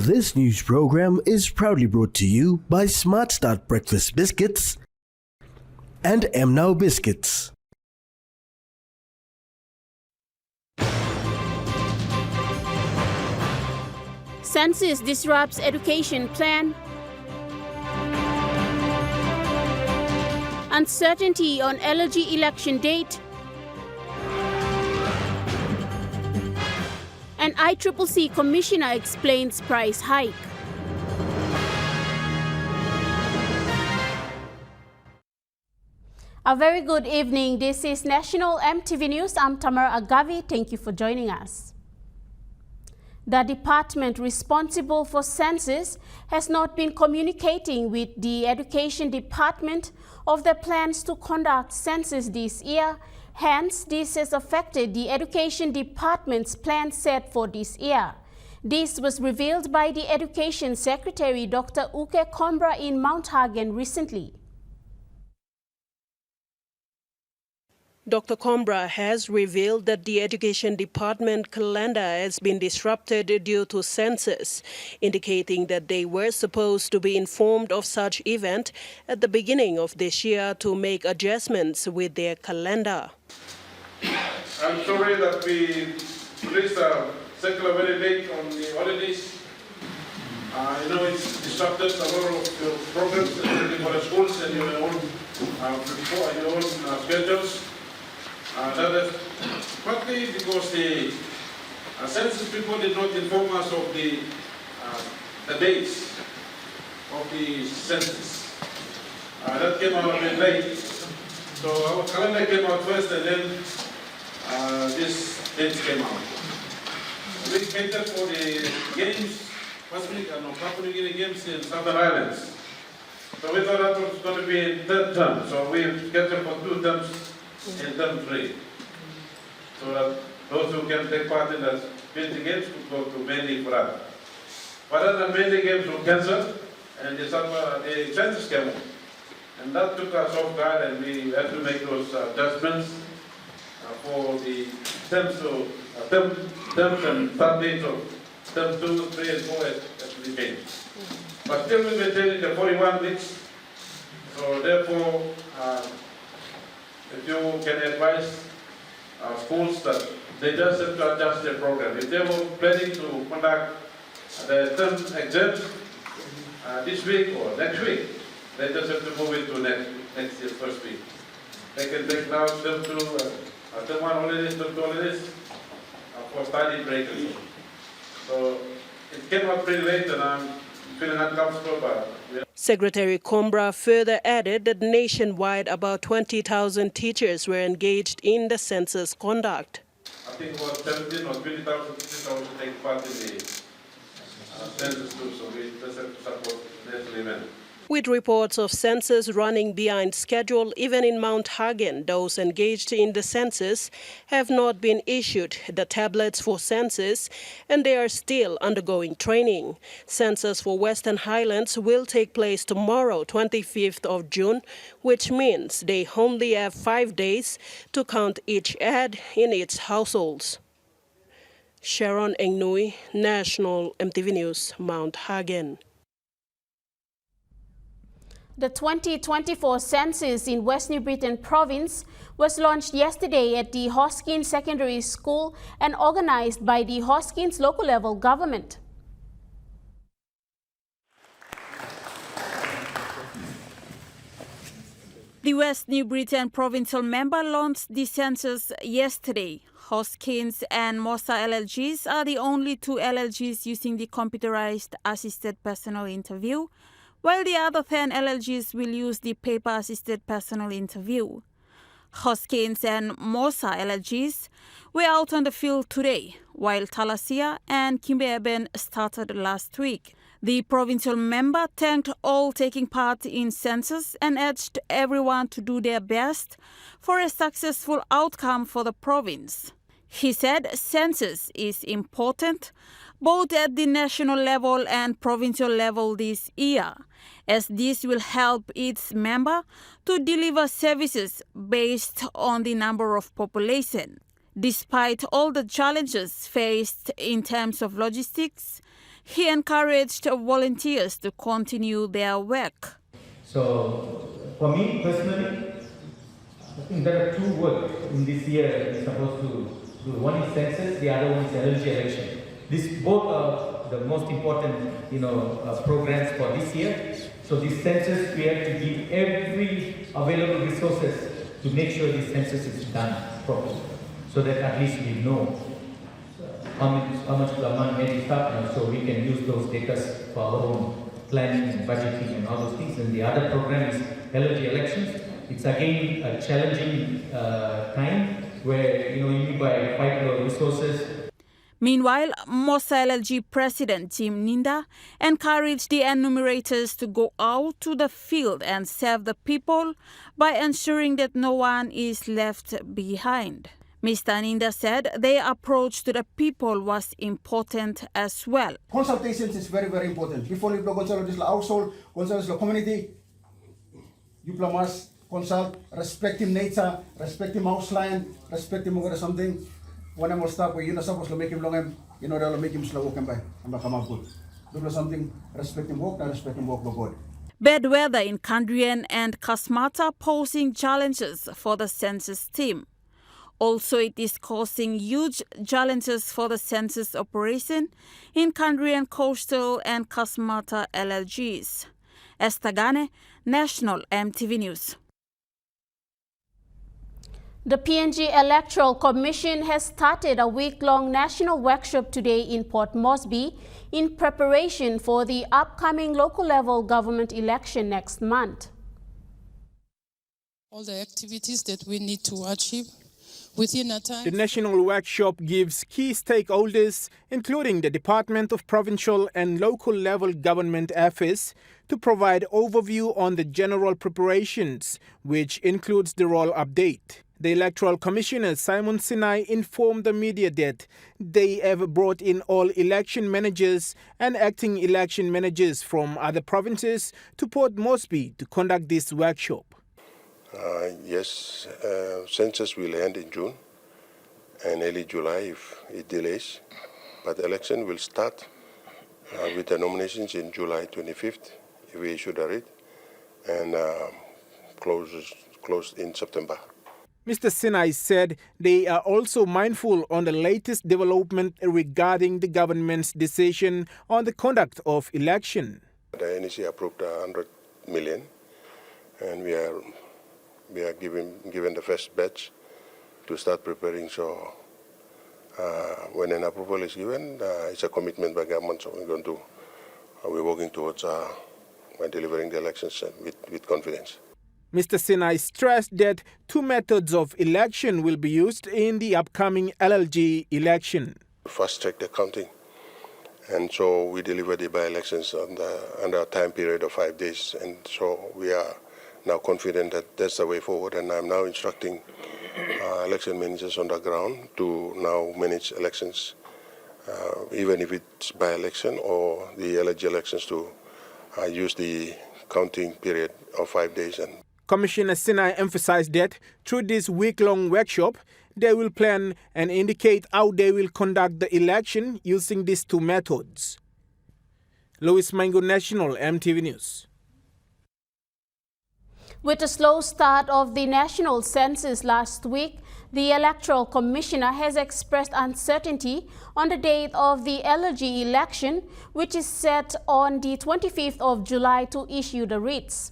This news program is proudly brought to you by Smart Start Breakfast Biscuits and Now Biscuits. Census disrupts education plan. Uncertainty on LG election date. And ICCC Commissioner explains price hike. A very good evening. This is National EMTV News. I'm Tamar Agavi. Thank you for joining us. The department responsible for census has not been communicating with the Education Department of the plans to conduct census this year. Hence, this has affected the Education Department's plan set for this year. This was revealed by the Education Secretary Dr. Uke Combra in Mount Hagen recently. Dr. Combra has revealed that the Education Department calendar has been disrupted due to census, indicating that they were supposed to be informed of such event at the beginning of this year to make adjustments with their calendar. I'm sorry that we released a circular very late on the holidays. I know it's disrupted a lot of your programs for the schools and your own schedules. That is partly because the census people did not inform us of the dates of the census. That came out a bit late. So our calendar came out first and then this dates came out. We expected for the games, Papua New Guinea games in Southern Islands. So we thought that was going to be in third term. So we scheduled for 2 terms in term 3. So that those who can take part in the building games could go to mainly for that. But then the mainly games were cancelled and the census came on. And that took us off guard and we had to make those adjustments for the terms and start dates of term 2, 3 and 4 as to be changed. But still we maintain the 41 weeks. So therefore, if you can advise schools that they just have to adjust their program. If they were planning to conduct the term exams this week or next week, they just have to move it to next year's first week. They can take now term 2, term 1 holidays, term 2 holidays for study break and so. So it came out pretty late and I'm feeling uncomfortable, but Secretary Combra further added that nationwide about 20,000 teachers were engaged in the census conduct. I think about 17 or 20,000 teachers also take part in the census too, so we just have to support the national event. With reports of census running behind schedule, even in Mount Hagen, those engaged in the census have not been issued the tablets for census and they are still undergoing training. Census for Western Highlands will take place tomorrow, 25th of June, which means they only have 5 days to count each ad in its households. Sharon Engnui, National EMTV News, Mount Hagen. The 2024 census in West New Britain province was launched yesterday at the Hoskins Secondary School and organized by the Hoskins local level government. The West New Britain provincial member launched the census yesterday. Hoskins and Mosa LLGs are the only 2 LLGs using the computerized assisted personal interview, while the other 10 LLGs will use the paper-assisted personal interview. Hoskins and Mosa LLGs were out on the field today, while Talasia and Kimberben started last week. The provincial member thanked all taking part in census and urged everyone to do their best for a successful outcome for the province. He said census is important both at the national level and provincial level this year, as this will help its member to deliver services based on the number of population. Despite all the challenges faced in terms of logistics, He encouraged volunteers to continue their work. So, for me personally, I think there are two work in this year we're supposed to do. One is census, the other one is energy election. These both are the most important, programs for this year. So this census, we have to give every available resources to make sure this census is done properly, so that at least we know how much the money may be stuck, so we can use those data for our own planning and budgeting and all those things. And the other program is energy elections. It's again a challenging time where you need to fight for resources. Meanwhile, Mosa LLG President Tim Ninda encouraged the enumerators to go out to the field and serve the people by ensuring that no one is left behind. Mr. Ninda said their approach to the people was important as well. Consultations is very, very important. Before you consult with the household, consult with the community, you must consult, respecting nature, respecting house line, respecting something. When I'm stop, you're not supposed to make him long, they'll make him slow walking by. I'm not come up good. Do something, respect him walk, not respect him walk by God. Bad weather in Kandrian and Kasmata posing challenges for the census team. Also, it is causing huge challenges for the census operation in Kandrian Coastal and Kasmata LLGs. Estagane, National EMTV News. The PNG Electoral Commission has started a week-long national workshop today in Port Moresby in preparation for the upcoming local-level government election next month. All the activities that we need to achieve within a time. The national workshop gives key stakeholders, including the Department of Provincial and Local Level Government Affairs, to provide overview on the general preparations, which includes the roll update. The Electoral Commissioner Simon Sinai informed the media that they have brought in all election managers and acting election managers from other provinces to Port Moresby to conduct this workshop. Yes, census will end in June and early July if it delays, but the election will start with the nominations in July 25th if we issue the writ, and closed in September. Mr. Sinai said they are also mindful on the latest development regarding the government's decision on the conduct of election. The NEC approved 100 million, and we are given the first batch to start preparing. So when an approval is given, it's a commitment by government. So we're working towards delivering the elections with confidence. Mr. Sinai stressed that two methods of election will be used in the upcoming LLG election. Fast track the counting, and so we deliver the by-elections under a time period of 5 days, and so we are now confident that that's the way forward, and I'm now instructing election managers on the ground to now manage elections, even if it's by-election or the LLG elections, to use the counting period of 5 days. And Commissioner Sinai emphasized that through this week-long workshop, they will plan and indicate how they will conduct the election using these two methods. Louis Mango, National EMTV News. With a slow start of the national census last week, the Electoral Commissioner has expressed uncertainty on the date of the LLG election, which is set on the 25th of July to issue the writs.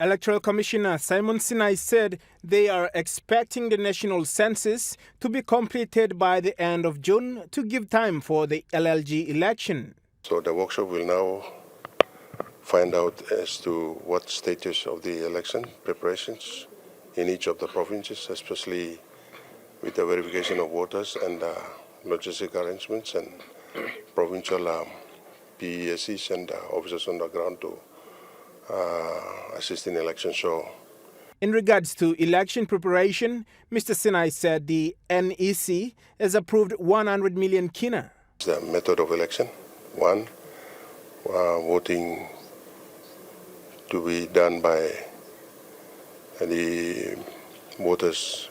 Electoral Commissioner Simon Sinai said they are expecting the national census to be completed by the end of June to give time for the LLG election. So the workshop will now find out as to what status of the election preparations in each of the provinces, especially with the verification of voters and logistic arrangements and provincial PESCs and officers on the ground to assist in elections. So, in regards to election preparation, Mr. Sinai said the NEC has approved 100 million kina. The method of election, one, voting to be done by the voters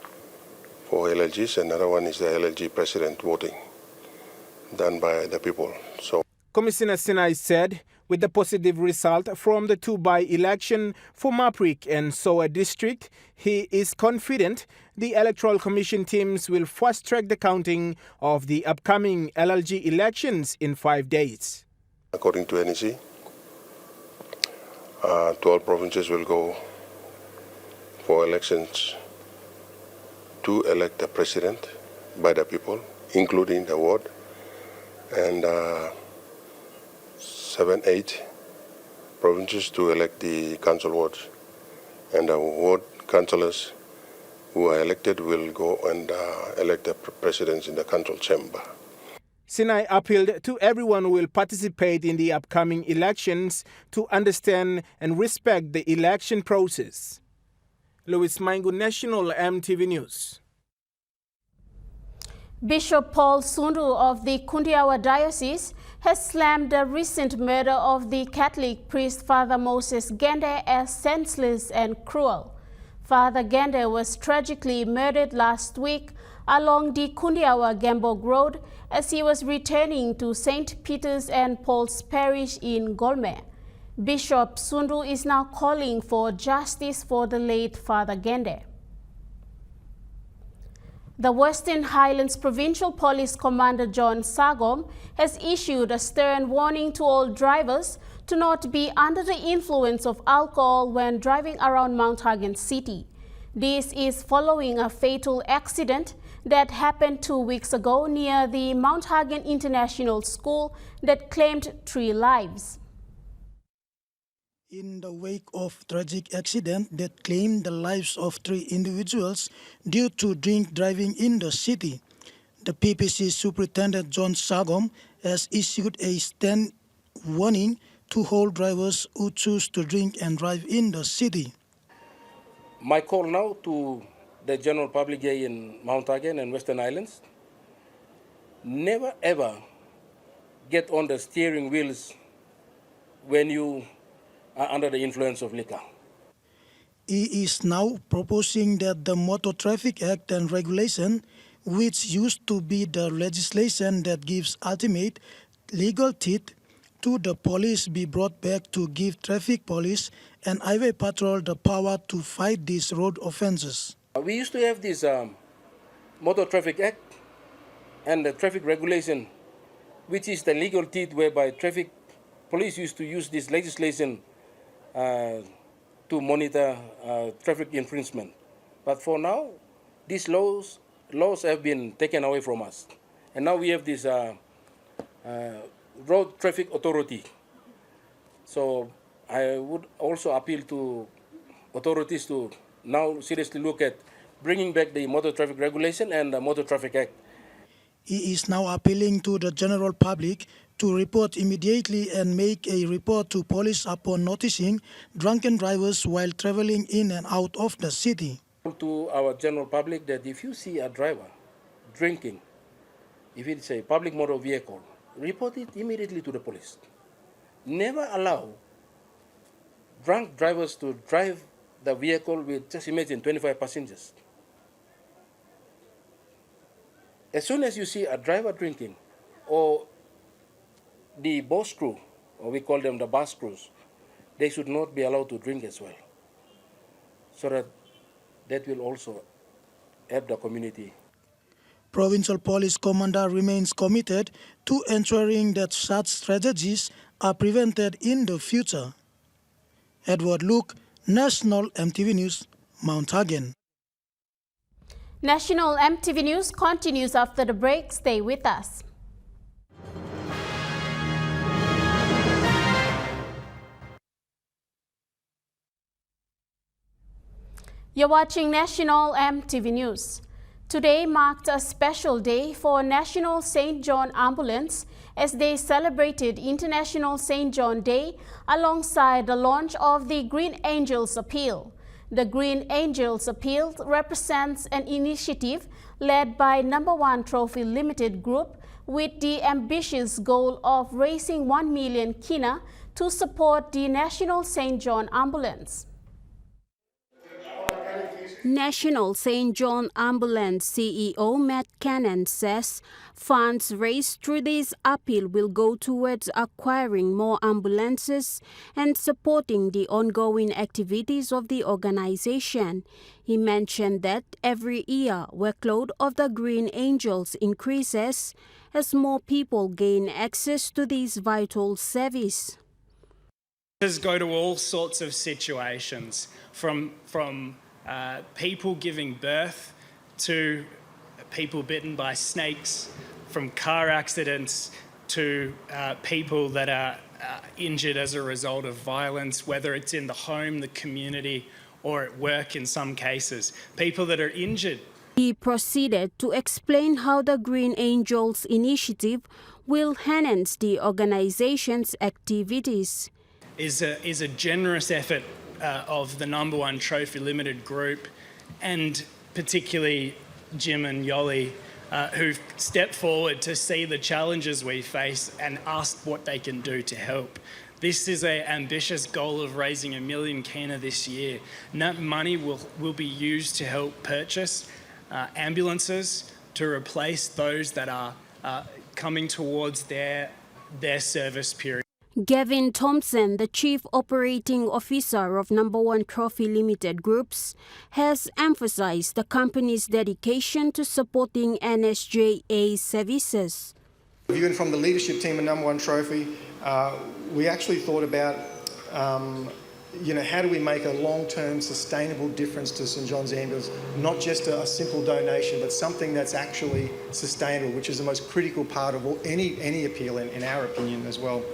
for LLGs, and another one is the LLG president voting done by the people. So Commissioner Sinai said with the positive result from the 2 by-election for Maprik and Soa district, he is confident the Electoral Commission teams will fast-track the counting of the upcoming LLG elections in 5 days. According to NEC, 12 provinces will go for elections to elect the president by the people, including the ward, and 7-8 provinces to elect the council wards. And the ward councillors who are elected will go and elect the presidents in the council chamber. Sinai appealed to everyone who will participate in the upcoming elections to understand and respect the election process. Louis Maingu, National EMTV News. Bishop Paul Sundu of the Kundiawa Diocese has slammed the recent murder of the Catholic priest Father Moses Gende as senseless and cruel. Father Gende was tragically murdered last week along the Kundiawa Gambog Road as he was returning to St. Peter's and Paul's Parish in Golme. Bishop Sundu is now calling for justice for the late Father Gende. The Western Highlands Provincial Police Commander John Sagom has issued a stern warning to all drivers to not be under the influence of alcohol when driving around Mount Hagen City. This is following a fatal accident that happened 2 weeks ago near the Mount Hagen International School that claimed 3 lives. In the wake of tragic accident that claimed the lives of 3 individuals due to drink driving in the city, the PPC Superintendent John Sagom has issued a stern warning to all drivers who choose to drink and drive in the city. My call now to the general public here in Mount Hagen and Western Islands: never ever get on the steering wheels when you are under the influence of liquor. He is now proposing that the Motor Traffic Act and regulation, which used to be the legislation that gives ultimate legal teeth to the police, be brought back to give traffic police and highway patrol the power to fight these road offences. We used to have this Motor Traffic Act and the traffic regulation, which is the legal teeth whereby traffic police used to use this legislation to monitor traffic infringement. But for now, these laws have been taken away from us. And now we have this Road Traffic Authority. So I would also appeal to authorities to now seriously look at bringing back the Motor Traffic Regulation and the Motor Traffic Act. He is now appealing to the general public to report immediately and make a report to police upon noticing drunken drivers while traveling in and out of the city. To our general public that if you see a driver drinking, if it's a public motor vehicle, report it immediately to the police. Never allow drunk drivers to drive the vehicle with, just imagine, 25 passengers. As soon as you see a driver drinking, or the bus crew, or we call them the bus crews, they should not be allowed to drink as well. So that will also help the community. Provincial Police Commander remains committed to ensuring that such tragedies are prevented in the future. Edward Luke, National EMTV News, Mount Hagen. National EMTV News continues after the break. Stay with us. You're watching National EMTV News. Today marked a special day for National St. John Ambulance as they celebrated International St. John Day alongside the launch of the Green Angels Appeal. The Green Angels Appeal represents an initiative led by Number 1 Trophy Limited Group with the ambitious goal of raising 1 million kina to support the National St. John Ambulance. National St. John Ambulance CEO Matt Cannon says funds raised through this appeal will go towards acquiring more ambulances and supporting the ongoing activities of the organization. He mentioned that every year workload of the Green Angels increases as more people gain access to this vital service. Go to all sorts of situations, from people giving birth to people bitten by snakes, from car accidents to people that are injured as a result of violence, whether it's in the home, the community, or at work in some cases. People that are injured. He proceeded to explain how the Green Angels initiative will enhance the organization's activities. Is a generous effort of the number one Trophy Limited Group, and particularly Jim and Yoli, who've stepped forward to see the challenges we face and asked what they can do to help. This is an ambitious goal of raising $1 million kina this year. And that money will be used to help purchase ambulances to replace those that are coming towards their service period. Gavin Thompson, the Chief Operating Officer of Number One Trophy Limited Groups, has emphasized the company's dedication to supporting NSJA services. Viewing from the leadership team at Number One Trophy, we actually thought about, how do we make a long-term sustainable difference to St John's Ambulance, not just a simple donation, but something that's actually sustainable, which is the most critical part of any appeal, in our opinion as well.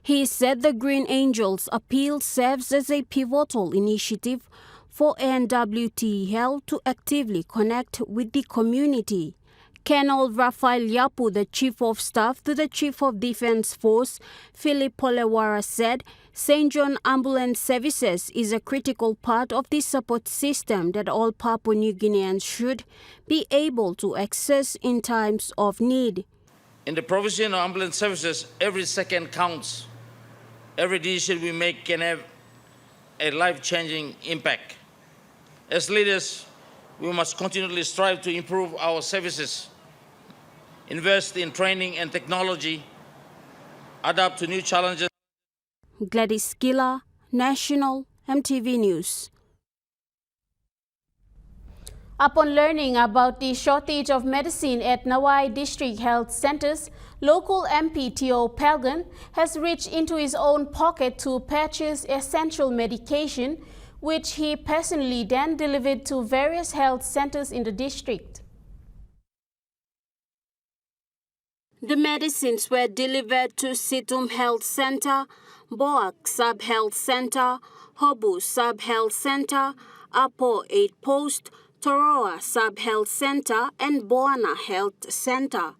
He said the Green Angels appeal serves as a pivotal initiative for NWT Health to actively connect with the community. Colonel Rafael Yapu, the Chief of Staff to the Chief of Defence Force, Philip Polewara, said St. John Ambulance Services is a critical part of the support system that all Papua New Guineans should be able to access in times of need. In the provision of ambulance services, every second counts. Every decision we make can have a life-changing impact. As leaders, we must continually strive to improve our services, invest in training and technology, adapt to new challenges. Gladys Gila, National EMTV News. Upon learning about the shortage of medicine at Nawai District Health Centers, local MP Teo Pelgan has reached into his own pocket to purchase essential medication, which he personally then delivered to various health centers in the district. The medicines were delivered to Situm Health Center, Boak Sub Health Center, Hobu Sub Health Center, Apo 8 Post, Toroa Sub Health Center, and Boana Health Center.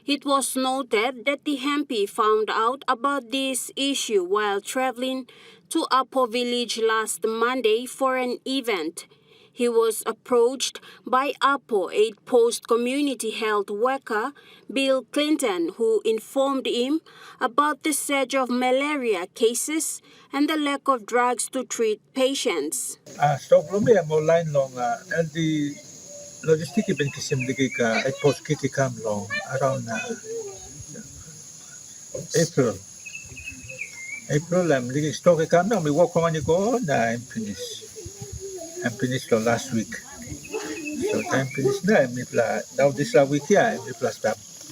It was noted that the MP found out about this issue while traveling to Apo Village last Monday for an event. He was approached by Apo 8 Post community health worker Bill Clinton, who informed him about the surge of malaria cases and the lack of drugs to treat patients. Logistic event kisim digi ka at post kiti kam long around April I'm digi stock kam na mi work on go na I'm finished last week, so I'm finished now this week here I'm plus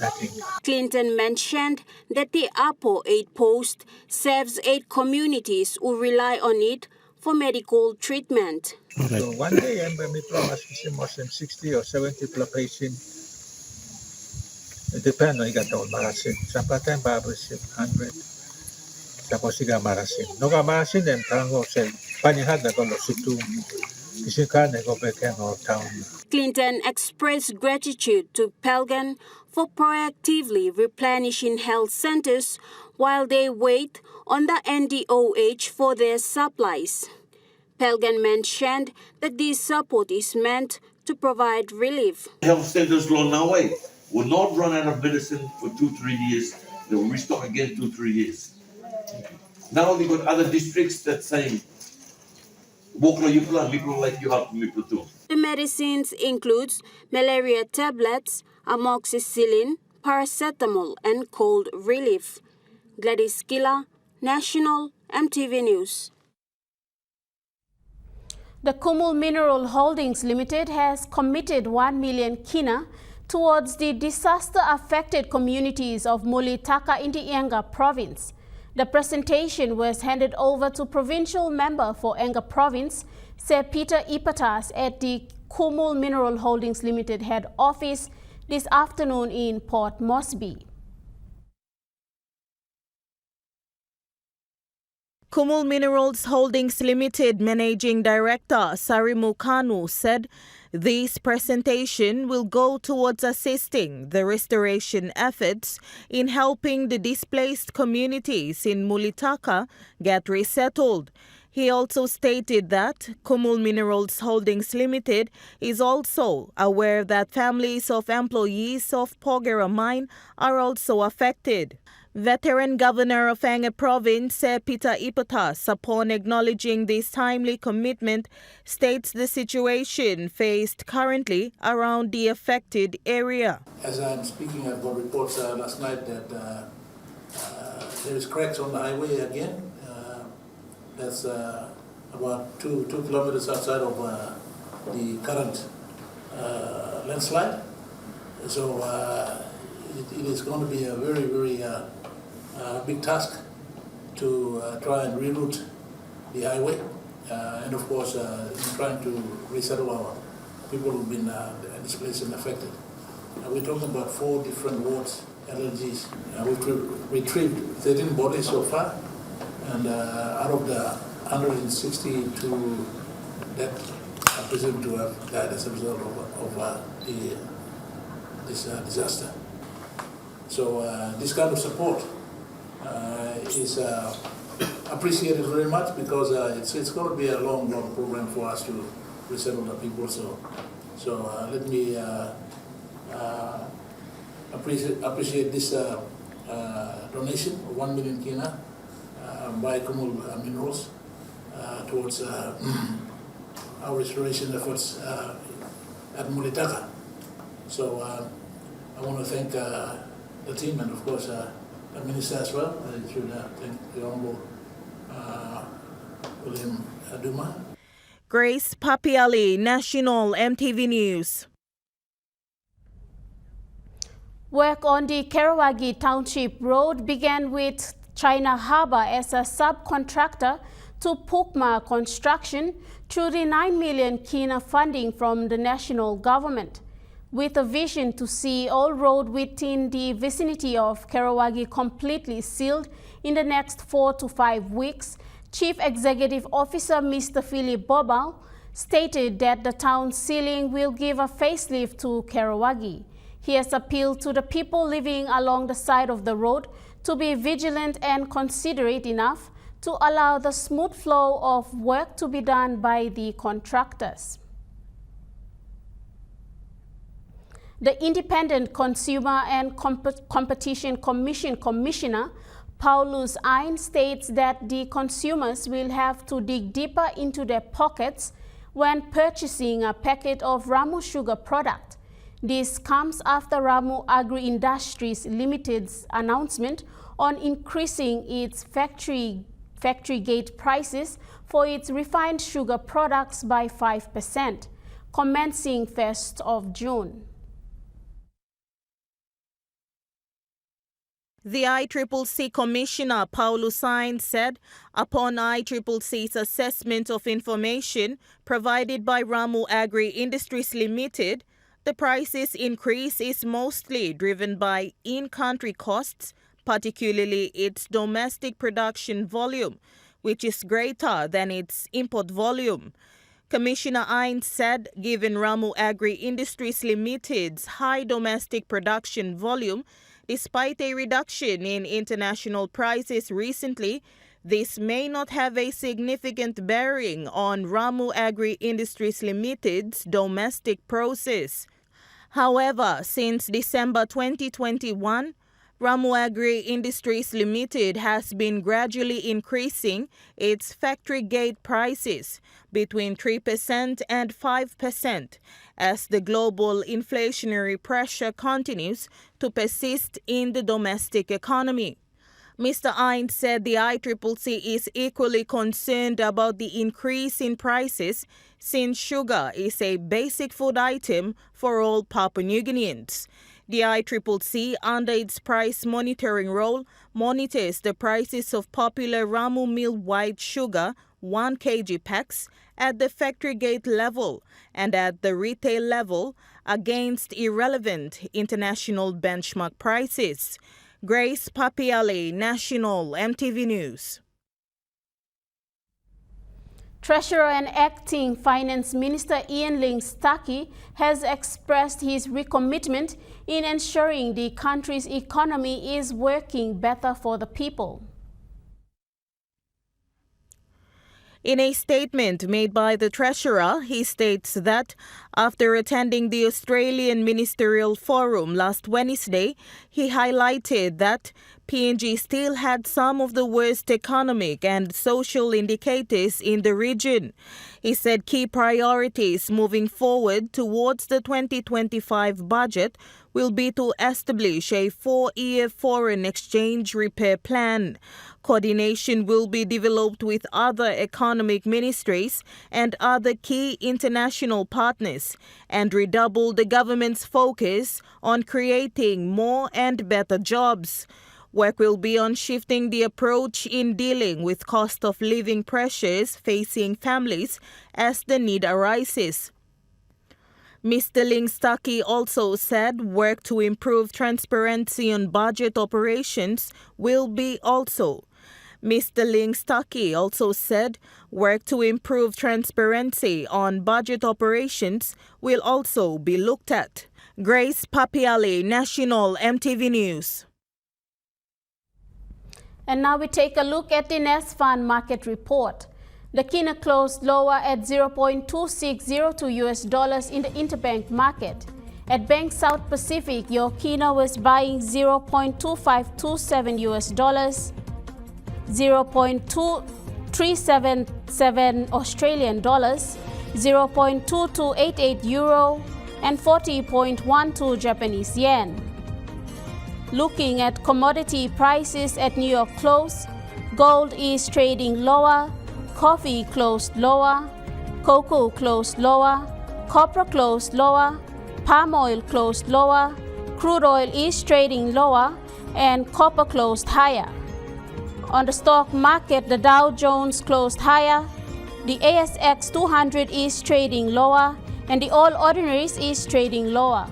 nothing. Clinton mentioned that the Apo 8 Post serves 8 communities who rely on it for medical treatment. So one day I'm going to promise more than 60 or 70 per patient. It depends on you got all marasin. Sometimes babas 100. Tapos siga marasin. No ka marasin and tango say panihad na ko situ. Kisikan na ko beken or town. Clinton expressed gratitude to Pelgan for proactively replenishing health centers while they wait on the NDOH for their supplies. Pelgan mentioned that this support is meant to provide relief. Health centers law now will not run out of medicine for 2-3 years. They will restock again 2-3 years. Now they've got other districts that same. The medicines include malaria tablets, amoxicillin, paracetamol, and cold relief. Gladys Kila, National MTV News. The Kumul Mineral Holdings Limited has committed 1 million kina towards the disaster-affected communities of Mulitaka in the Enga province. The presentation was handed over to Provincial Member for Enga Province, Sir Peter Ipatas, at the Kumul Mineral Holdings Limited head office this afternoon in Port Moresby. Kumul Minerals Holdings Limited Managing Director Sarimu Kanu said this presentation will go towards assisting the restoration efforts in helping the displaced communities in Mulitaka get resettled. He also stated that Kumul Minerals Holdings Limited is also aware that families of employees of Pogera Mine are also affected. Veteran Governor of Enga Province, Sir Peter Ipatas, upon acknowledging this timely commitment, states the situation faced currently around the affected area. As I'm speaking, I've got reports last night that there is cracks on the highway again. That's about 2 kilometers outside of the current landslide. So it is going to be a very, very big task to try and reroute the highway, and of course trying to resettle our people who've been displaced and affected. We're talking about 4 different wards, LLGs. We've retrieved 13 bodies so far, and out of the 162 that are presumed to have died as a result of this disaster. So this kind of support is appreciated very much, because it's going to be a long program for us to resettle the people. So let me appreciate this donation of 1 million kina by Kumul Minerals towards our restoration efforts at Mulitaka. So I want to thank the team, and of course the Minister as well. I should thank the Honorable William Duma. Grace Papiali, National MTV News. Work on the Kerawagi Township Road began with China Harbour as a subcontractor to Pukma Construction through the 9 million kina funding from the national government. With a vision to see all road within the vicinity of Kerawagi completely sealed in the next 4 to 5 weeks, Chief Executive Officer Mr. Philip Bobal stated that the town sealing will give a facelift to Kerawagi. He has appealed to the people living along the side of the road to be vigilant and considerate enough to allow the smooth flow of work to be done by the contractors. The Independent Consumer and Competition Commission Commissioner Paulus Ein states that the consumers will have to dig deeper into their pockets when purchasing a packet of Ramu sugar product. This comes after Ramu Agri Industries Limited's announcement on increasing its factory gate prices for its refined sugar products by 5%, commencing 1st of June. The ICCC Commissioner Paulus Ein said, upon ICCC's assessment of information provided by Ramu Agri Industries Limited, the prices increase is mostly driven by in-country costs, particularly its domestic production volume, which is greater than its import volume. Commissioner Ein said, given Ramu Agri Industries Limited's high domestic production volume, despite a reduction in international prices recently, this may not have a significant bearing on Ramu Agri Industries Limited's domestic process. However, since December 2021, Ramu Agri Industries Limited has been gradually increasing its factory gate prices between 3% and 5% as the global inflationary pressure continues to persist in the domestic economy. Mr. Ain said the ICCC is equally concerned about the increase in prices since sugar is a basic food item for all Papua New Guineans. The ICCC, under its price monitoring role, monitors the prices of popular Ramu Mill white sugar 1 kg packs at the factory gate level and at the retail level against irrelevant international benchmark prices. Grace Papiale, National EMTV News. Treasurer and Acting Finance Minister Ian Ling-Starkey has expressed his recommitment in ensuring the country's economy is working better for the people. In a statement made by the Treasurer, he states that after attending the Australian Ministerial Forum last Wednesday, he highlighted that PNG still had some of the worst economic and social indicators in the region. He said key priorities moving forward towards the 2025 budget will be to establish a 4-year foreign exchange repair plan. Coordination will be developed with other economic ministries and other key international partners and redouble the government's focus on creating more and better jobs. Work will be on shifting the approach in dealing with cost of living pressures facing families as the need arises. Mr. Ling-Starkey also said work to improve transparency on budget operations will be also. Mr. Ling-Starkey also said work to improve transparency on budget operations will also be looked at. Grace Papiale, National EMTV News. And now we take a look at the NESFAN market report. The Kina closed lower at 0.2602 US dollars in the interbank market. At Bank South Pacific, your Kina was buying 0.2527 US dollars, 0.2377 Australian dollars, 0.2288 euro, and 40.12 Japanese yen. Looking at commodity prices at New York close, gold is trading lower, coffee closed lower, cocoa closed lower, copper closed lower, palm oil closed lower, crude oil is trading lower, and copper closed higher. On the stock market, the Dow Jones closed higher, the ASX 200 is trading lower, and the All Ordinaries is trading lower.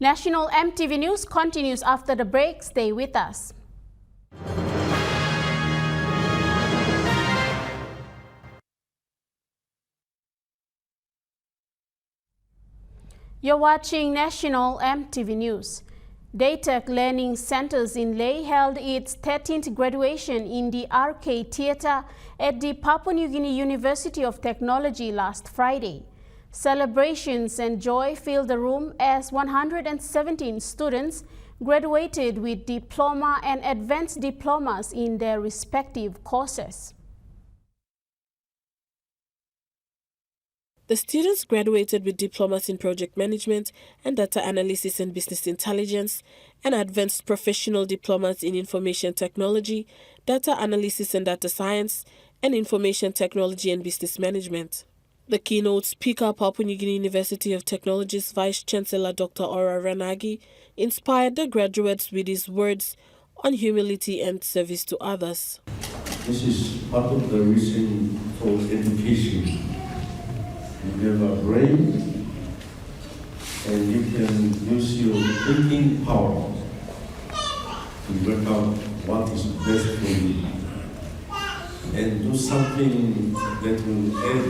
National EMTV News continues after the break. Stay with us. You're watching National EMTV News. Daytech Learning Centers in Lae held its 13th graduation in the Arcade Theatre at the Papua New Guinea University of Technology last Friday. Celebrations and joy filled the room as 117 students graduated with diploma and advanced diplomas in their respective courses. The students graduated with diplomas in project management and data analysis and business intelligence, and advanced professional diplomas in information technology, data analysis and data science, and information technology and business management. The keynote speaker, Papua New Guinea University of Technology's Vice Chancellor Dr. Ora Ranagi, inspired the graduates with his words on humility and service to others. This is part of the reason for education. You have a brain and you can use your thinking power to work out what is best for you and do something that will add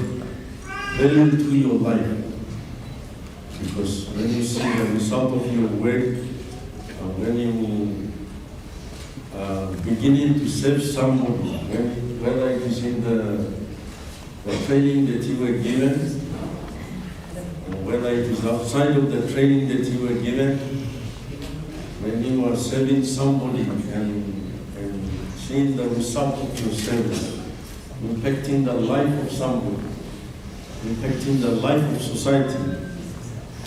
value to your life. Because when you see the result of your work, when you beginning to serve somebody, whether it is in the training that you were given, whether it is outside of the training that you were given, when you are serving somebody and seeing the result of your service, impacting the life of somebody, impacting the life of society,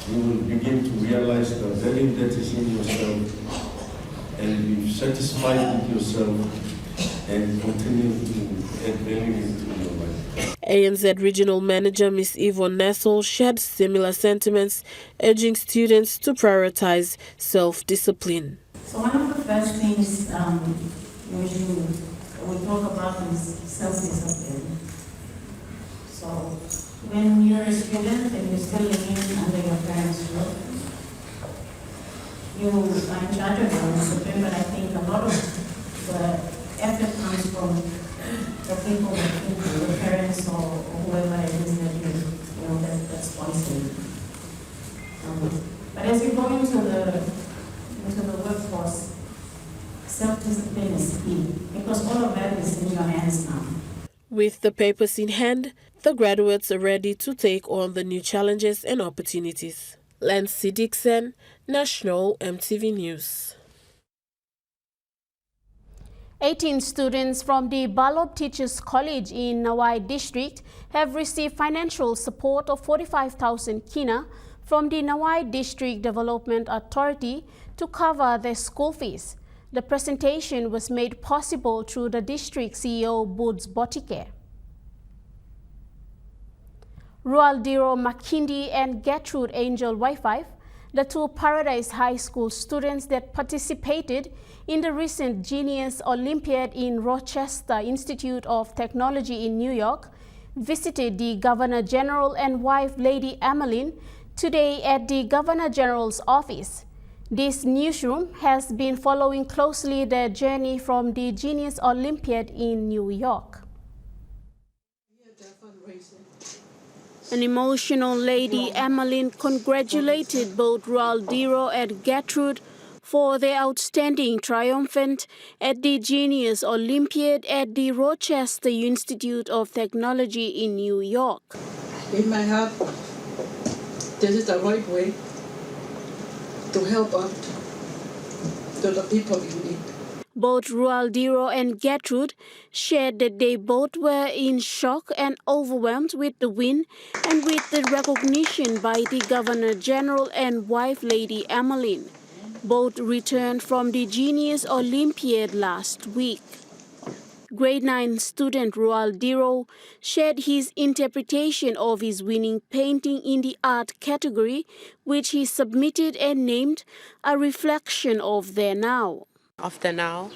you will begin to realize the value that is in yourself and be satisfied with yourself and continue to add value into your life. ANZ Regional Manager Ms. Yvonne Nessel shared similar sentiments, urging students to prioritize self-discipline. So one of the first things usually we talk about is self-discipline. So when you're a student and you're still living under your parents' roof, you are in charge of your own discipline, but I think a lot of the effort comes from the people that think your parents or whoever it is that you know that sponsor you. But as you go into the workforce, self-discipline is key because all of that is in your hands now. With the papers in hand, the graduates are ready to take on the new challenges and opportunities. Lancy Dixon, National EMTV News. 18 students from the Balob Teachers College in Nawai District have received financial support of 45,000 kina from the Nawai District Development Authority to cover their school fees. The presentation was made possible through the district CEO Boots Botike. Rualdiro Makindi and Gertrude Angel Wi-Fi, the two Paradise High School students that participated in the recent Genius Olympiad in Rochester Institute of Technology in New York, visited the Governor General and wife Lady Emmeline today at the Governor General's office. This newsroom has been following closely their journey from the Genius Olympiad in New York. An emotional Lady Emmeline congratulated both Rualdiro and Gertrude for their outstanding triumphant at the Genius Olympiad at the Rochester Institute of Technology in New York. In my heart, this is the right way to help out to the people in need. Both Rualdiro and Gertrude shared that they both were in shock and overwhelmed with the win and with the recognition by the Governor General and wife Lady Emmeline. Both returned from the Genius Olympiad last week. Grade 9 student Rualdiro shared his interpretation of his winning painting in the art category, which he submitted and named A Reflection of Their Now. Of the now,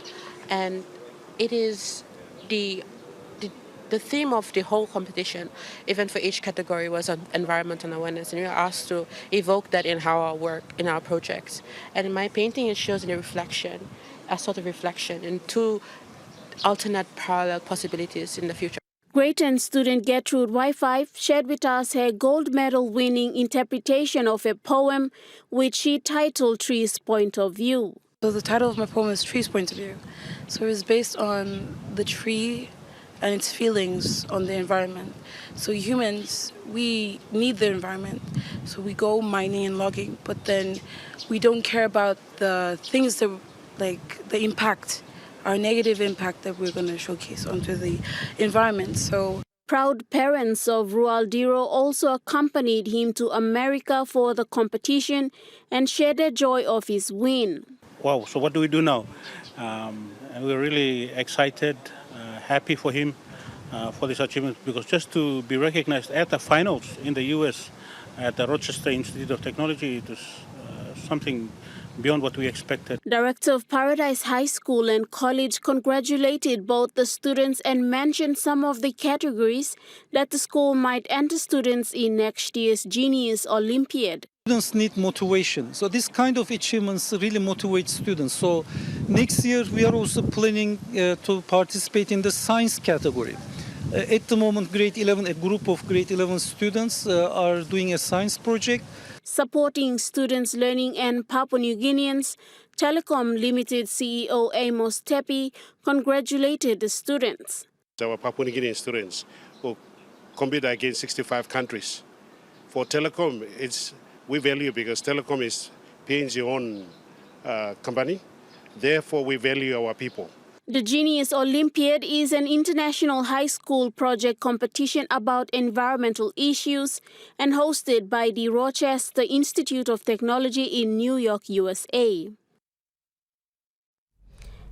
and it is the theme of the whole competition, even for each category, was on environmental awareness, and we are asked to evoke that in our work, in our projects. And in my painting, it shows a reflection, a sort of reflection in two alternate parallel possibilities in the future. Grade 10 student Gertrude Wi-Fi shared with us her gold medal winning interpretation of a poem which she titled Tree's Point of View. So the title of my poem is Tree's Point of View. So it's based on the tree and its feelings on the environment. So humans, we need the environment. So we go mining and logging, but then we don't care about the things that, like the impact, our negative impact that we're going to showcase onto the environment. So proud parents of Rualdiro also accompanied him to America for the competition and shared the joy of his win. Wow, so what do we do now? And we're really excited, happy for him for this achievement, because just to be recognized at the finals in the U.S. at the Rochester Institute of Technology, it was something beyond what we expected. Director of Paradise High School and College congratulated both the students and mentioned some of the categories that the school might enter students in next year's Genius Olympiad. Students need motivation. So this kind of achievements really motivate students. So next year we are also planning to participate in the science category. At the moment, grade 11, a group of grade 11 students are doing a science project. Supporting students learning and Papua New Guineans, Telecom Limited CEO Amos Tepi congratulated the students. Our Papua New Guinean students will compete against 65 countries For telecom, we value because telecom is PNG own company. Therefore, we value our people. The Genius Olympiad is an international high school project competition about environmental issues and hosted by the Rochester Institute of Technology in New York, USA.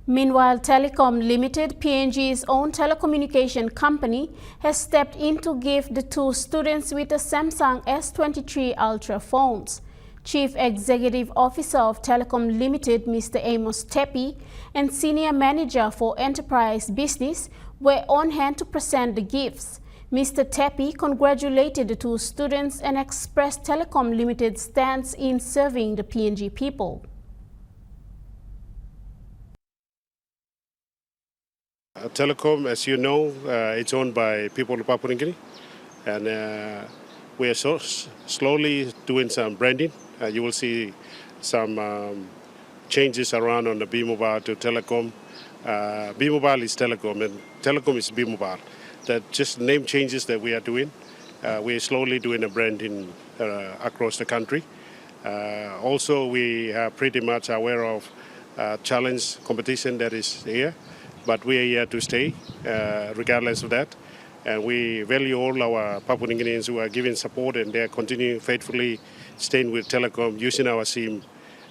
Meanwhile, Telecom Limited, PNG's own telecommunication company, has stepped in to give the two students with the Samsung S23 Ultra phones. Chief Executive Officer of Telecom Limited, Mr. Amos Tepi, and Senior Manager for Enterprise Business were on hand to present the gifts. Mr. Tepi congratulated the two students and expressed Telecom Limited's stance in serving the PNG people. Telecom, as you know, it's owned by people of Papua New Guinea, and we are slowly doing some branding. You will see some changes around on the B-Mobile to Telecom. B-Mobile is Telecom, and Telecom is B-Mobile. That just name changes that we are doing. We are slowly doing a branding across the country. Also, we are pretty much aware of challenge competition that is here, but we are here to stay regardless of that. And we value all our Papua New Guineans who are giving support, and they are continuing faithfully staying with Telecom, using our SIM.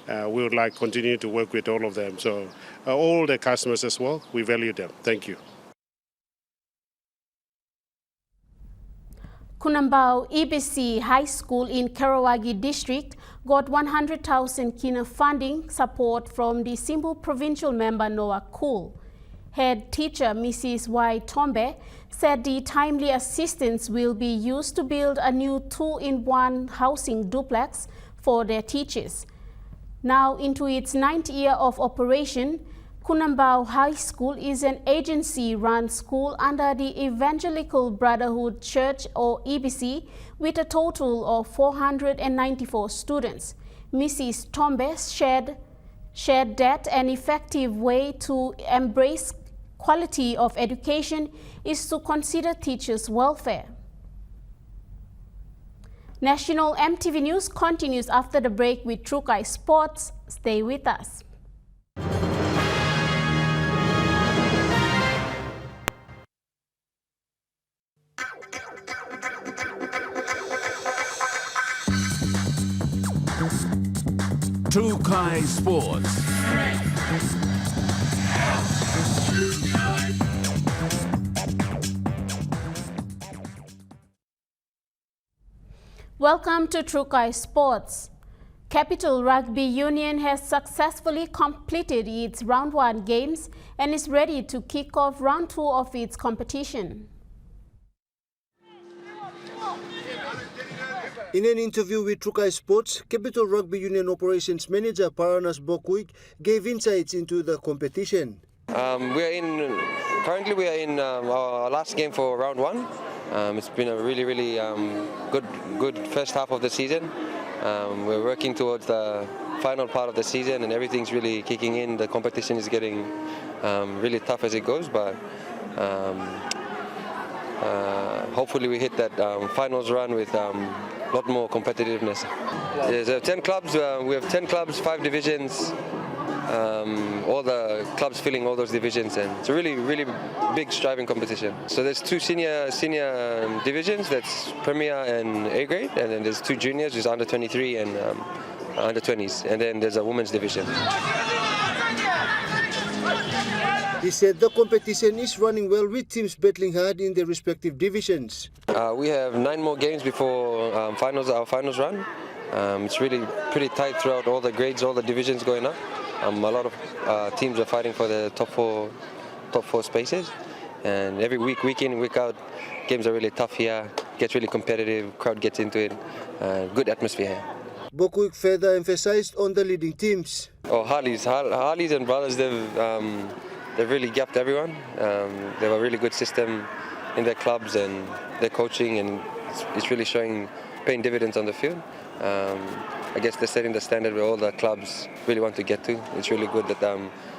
We would like to continue to work with all of them. So all the customers as well, we value them. Thank you. Kunambao EBC High School in Karawagi District got 100,000 kina funding support from the Simbu Provincial Member Noah Cool. Head teacher Mrs. Y. Tombe said the timely assistance will be used to build a new 2-in-1 housing duplex for their teachers. Now into its 9th year of operation, Kunambao High School is an agency-run school under the Evangelical Brotherhood Church or EBC with a total of 494 students. Mrs. Tombe shared that an effective way to embrace quality of education is to consider teachers' welfare. National EMTV News continues after the break with Trukai Sports. Stay with us. Trukai Sports. Welcome to Trukai Sports. Capital Rugby Union has successfully completed its Round 1 games and is ready to kick off Round 2 of its competition. In an interview with Trukai Sports, Capital Rugby Union Operations Manager Paranas Bokuik gave insights into the competition. Currently we are in our last game for Round 1. It's been a really good first half of the season. We're working towards the final part of the season and everything's really kicking in. The competition is getting really tough as it goes, but hopefully we hit that finals run with a lot more competitiveness. There's 10 clubs, we have 10 clubs, 5 divisions. All the clubs filling all those divisions, and it's a really big striving competition. So there's 2 senior divisions, that's Premier and A grade, and then there's 2 juniors, which is under 23 and under 20s, and then there's a women's division. He said the competition is running well with teams battling hard in their respective divisions. We have 9 more games before our finals run. It's really pretty tight throughout all the grades, all the divisions going up. A lot of teams are fighting for the top four spaces, and every week in, week out, games are really tough here. Gets really competitive, crowd gets into it. Good atmosphere here. Bokuik further emphasized on the leading teams. Harleys and Brothers, they've really gapped everyone. They have a really good system in their clubs and their coaching, and it's really paying dividends on the field. I guess they're setting the standard where all the clubs really want to get to. It's really good that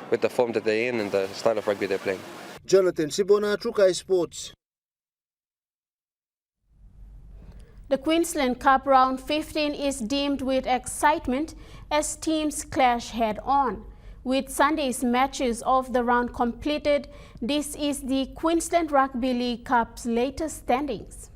with the form that they're in and the style of rugby they're playing. Jonathan Sibona, Trukai Sports. The Queensland Cup Round 15 is dimmed with excitement as teams clash head-on. With Sunday's matches of the round completed, this is the Queensland Rugby League Cup's latest standings.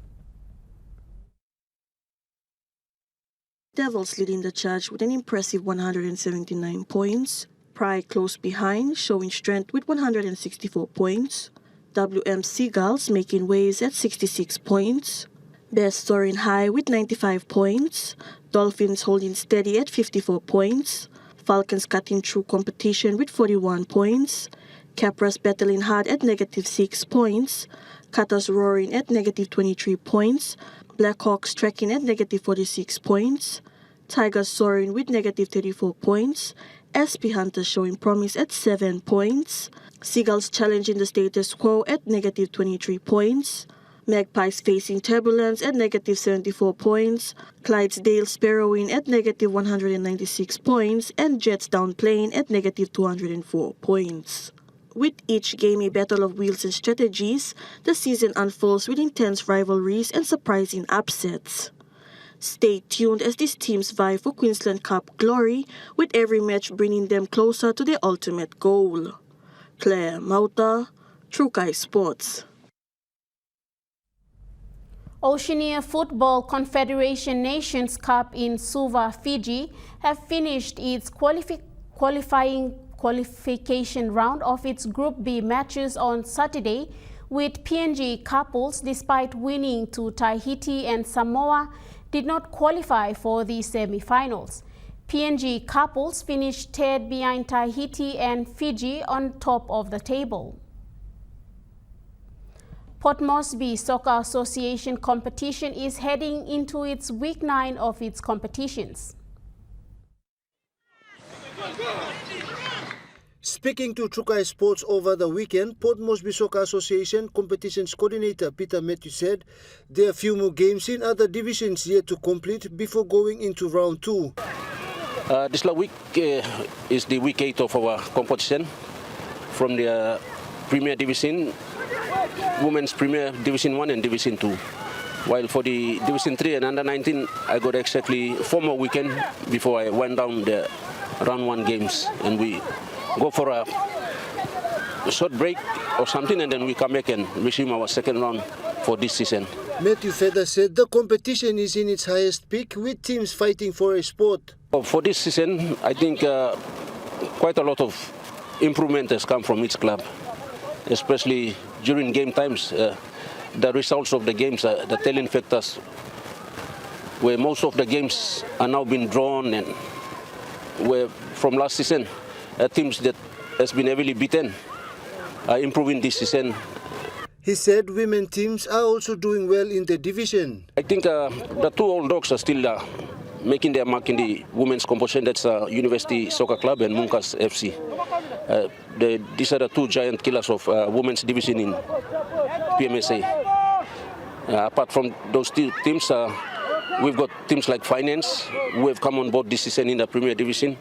Devils leading the charge with an impressive 179 points. Pride close behind, showing strength with 164 points. WM Seagulls making waves at 66 points. Bears soaring high with 95 points. Dolphins holding steady at 54 points. Falcons cutting through competition with 41 points. Capras battling hard at -6 points. Cutters roaring at -23 points. Blackhawks tracking at -46 points. Tigers soaring with -34 points. SP Hunters showing promise at 7 points. Seagulls challenging the status quo at -23 points. Magpies facing turbulence at -74 points. Clydesdale sparrowing at -196 points. And Jets downplaying at -204 points. With each game a battle of wheels and strategies, the season unfolds with intense rivalries and surprising upsets. Stay tuned as these teams vie for Queensland Cup glory, with every match bringing them closer to their ultimate goal. Claire Mauta, Trukai Sports. Oceania Football Confederation Nations Cup in Suva, Fiji, have finished its qualification round of its Group B matches on Saturday, with PNG couples, despite winning to Tahiti and Samoa, did not qualify for the semi-finals. PNG couples finished third behind Tahiti and Fiji on top of the table. Port Moresby Soccer Association competition is heading into its week 9 of its competitions. Speaking to Trukai Sports over the weekend, Port Moresby Soccer Association competitions coordinator Peter Matthew said there are few more games in other divisions yet to complete before going into round 2. This week is the week 8 of our competition from the Premier Division, Women's Premier Division 1 and Division 2. While for the Division 3 and Under 19, I got exactly 4 more weekends before I went down the round 1 games, and we go for a short break or something, and then we come back and resume our second round for this season. Matthew Feather said the competition is in its highest peak, with teams fighting for a spot. For this season, I think quite a lot of improvement has come from each club, especially during game times. The results of the games, the telling factors, where most of the games are now being drawn, and where from last season, teams that has been heavily beaten are improving this season. He said women teams are also doing well in the division. I think the 2 old dogs are still making their mark in the women's competition. That's University Soccer Club and Munkas FC. These are the 2 giant killers of women's division in PMSA. Apart from those 2 teams, we've got teams like Finance, who have come on board this season in the Premier Division.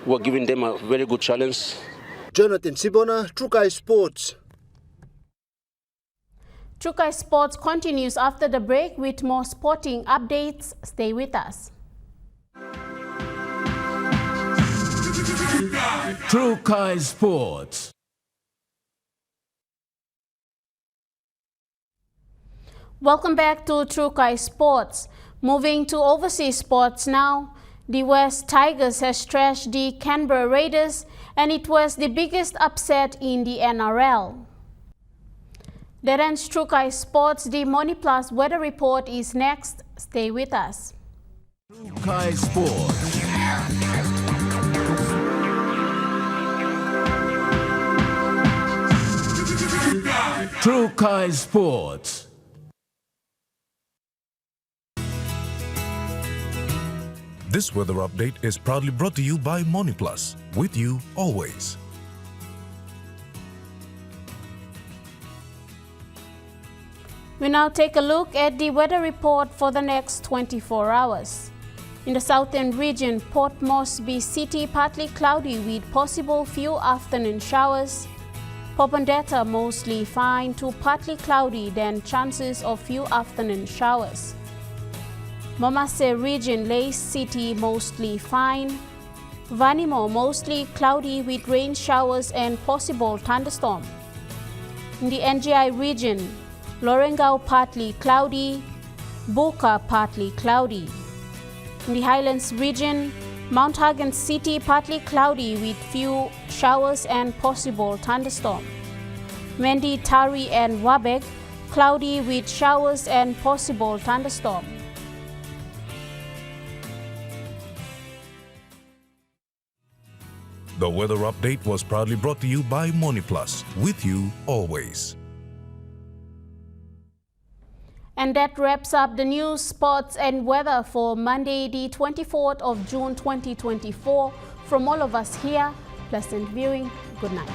We're giving them a very good challenge. Jonathan Sibona, Trukai Sports. Trukai Sports continues after the break with more sporting updates. Stay with us. Trukai Sports. Welcome back to Trukai Sports. Moving to overseas sports now. The West Tigers has trashed the Canberra Raiders, and it was the biggest upset in the NRL. That ends Trukai Sports. The Money Plus weather report is next. Stay with us. Trukai Sports. Trukai Sports. This weather update is proudly brought to you by MoneyPlus, with you always. We now take a look at the weather report for the next 24 hours. In the southern region, Port Moresby City partly cloudy with possible few afternoon showers. Popondetta mostly fine to partly cloudy, then chances of few afternoon showers. Momase region, Lace City mostly fine. Vanimo mostly cloudy with rain showers and possible thunderstorm. In the NGI region, Lorengau partly cloudy, Boca partly cloudy. In the Highlands region, Mount Hagen City partly cloudy with few showers and possible thunderstorm. Mendi, Tari and Wabek cloudy with showers and possible thunderstorm. The weather update was proudly brought to you by MoneyPlus, with you always. And that wraps up the news, sports and weather for Monday, the 24th of June 2024. From all of us here, pleasant viewing. Good night.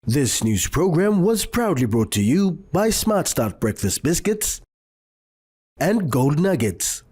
This news program was proudly brought to you by Smart Start Breakfast Biscuits and Gold Nuggets.